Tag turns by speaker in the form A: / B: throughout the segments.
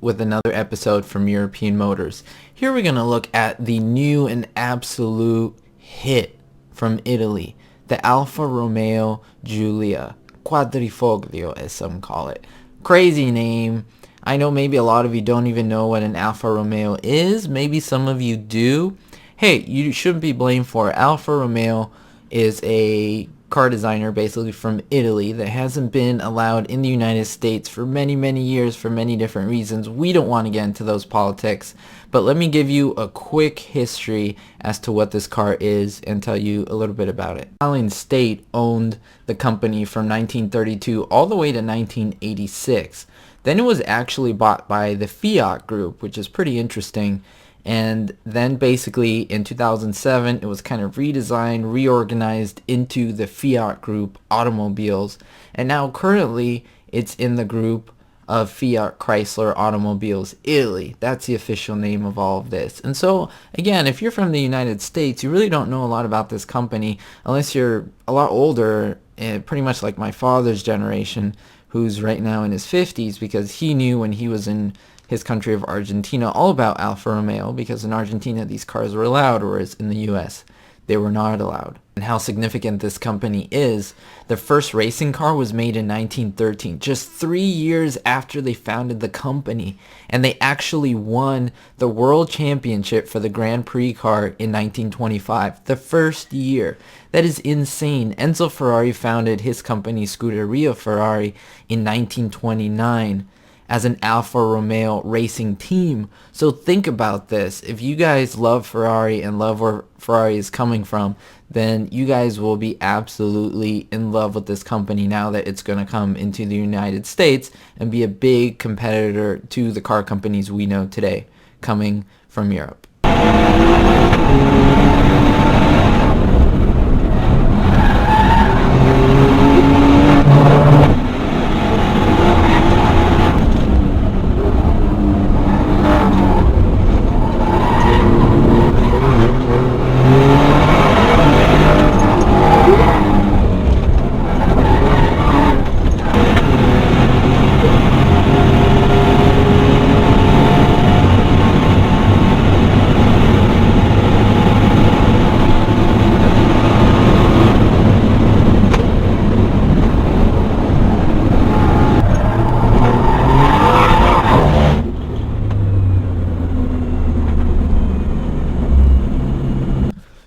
A: with another episode from European Motors. Here we're going to look at the new and absolute hit from Italy, the Alfa Romeo Giulia Quadrifoglio, as some call it. Crazy name. I know maybe a lot of you don't even know what an Alfa Romeo is. Maybe some of you do. Hey, you shouldn't be blamed for it. Alfa Romeo is a car designer basically from Italy that hasn't been allowed in the United States for many years for many different reasons. We don't want to get into those politics, but let me give you a quick history as to what this car is and tell you a little bit about it. The Italian state owned the company from 1932 all the way to 1986. Then it was actually bought by the Fiat group, which is pretty interesting. And then basically in 2007, it was kind of redesigned, reorganized into the Fiat Group automobiles. And now currently it's in the group of Fiat Chrysler Automobiles Italy. That's the official name of all of this. And so again, if you're from the United States, you really don't know a lot about this company unless you're a lot older, pretty much like my father's generation, who's right now in his 50s, because he knew when he was in his country of Argentina all about Alfa Romeo, because in Argentina these cars were allowed, whereas in the US they were not allowed. And how significant this company is, the first racing car was made in 1913, just 3 years after they founded the company, and they actually won the world championship for the Grand Prix car in 1925, the first year. That is insane. Enzo Ferrari founded his company Scuderia Ferrari in 1929 as an Alfa Romeo racing team. So think about this. If you guys love Ferrari and love where Ferrari is coming from, then you guys will be absolutely in love with this company now that it's going to come into the United States and be a big competitor to the car companies we know today coming from Europe.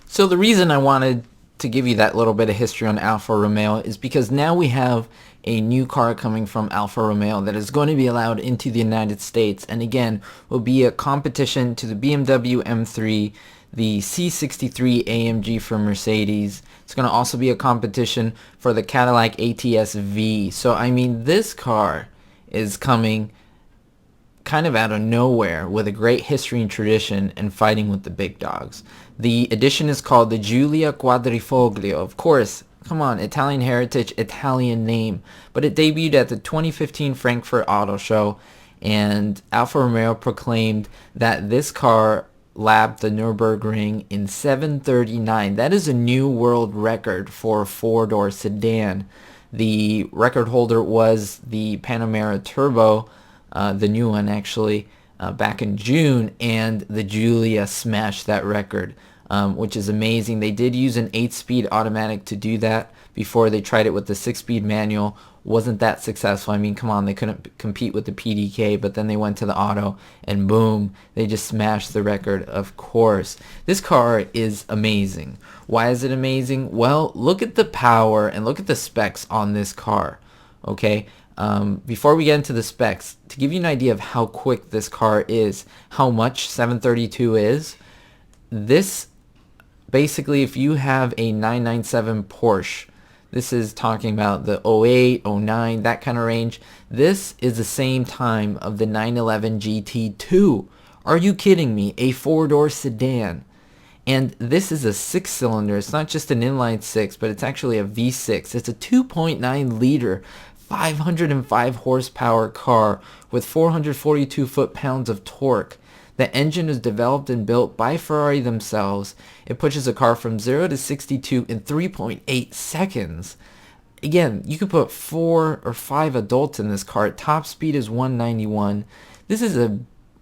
A: So the reason I wanted to give you that little bit of history on Alfa Romeo is because now we have a new car coming from Alfa Romeo that is going to be allowed into the United States, and again will be a competition to the BMW M3, the C63 AMG from Mercedes. It's going to also be a competition for the Cadillac ATS V. So I mean, this car is coming kind of out of nowhere with a great history and tradition and fighting with the big dogs. The edition is called the Giulia Quadrifoglio. Of course, come on, Italian heritage, Italian name. But it debuted at the 2015 Frankfurt Auto Show, and Alfa Romeo proclaimed that this car lapped the Nürburgring in 7:39. That is a new world record for a four-door sedan. The record holder was the Panamera Turbo, the new one actually, back in June, and the Giulia smashed that record, which is amazing. They did use an 8-speed automatic to do that before they tried it with the 6-speed manual. Wasn't that successful. I mean, come on, they couldn't compete with the PDK, but then they went to the auto and boom, they just smashed the record, of course. This car is amazing. Why is it amazing? Well, look at the power and look at the specs on this car, okay? Before we get into the specs, to give you an idea of how quick this car is, how much 732 is, this basically, if you have a 997 Porsche, this is talking about the 08, 09, that kind of range, this is the same time of the 911 GT2. Are you kidding me? A four-door sedan. And this is a 6-cylinder. It's not just an inline 6, but it's actually a V6. It's a 2.9 liter 505 horsepower car with 442 foot-pounds of torque. The engine is developed and built by Ferrari themselves. It pushes a car from 0 to 62 in 3.8 seconds. Again, you could put 4 or 5 adults in this car. Top speed is 191. This is a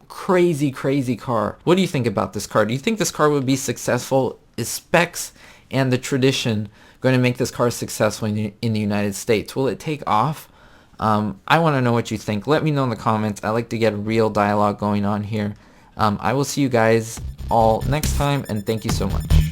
A: crazy, crazy car. What do you think about this car? Do you think this car would be successful? Is specs and the tradition going to make this car successful in the United States? Will it take off? I want to know what you think. Let me know in the comments. I like to get a real dialogue going on here. I will see you guys all next time, and thank you so much.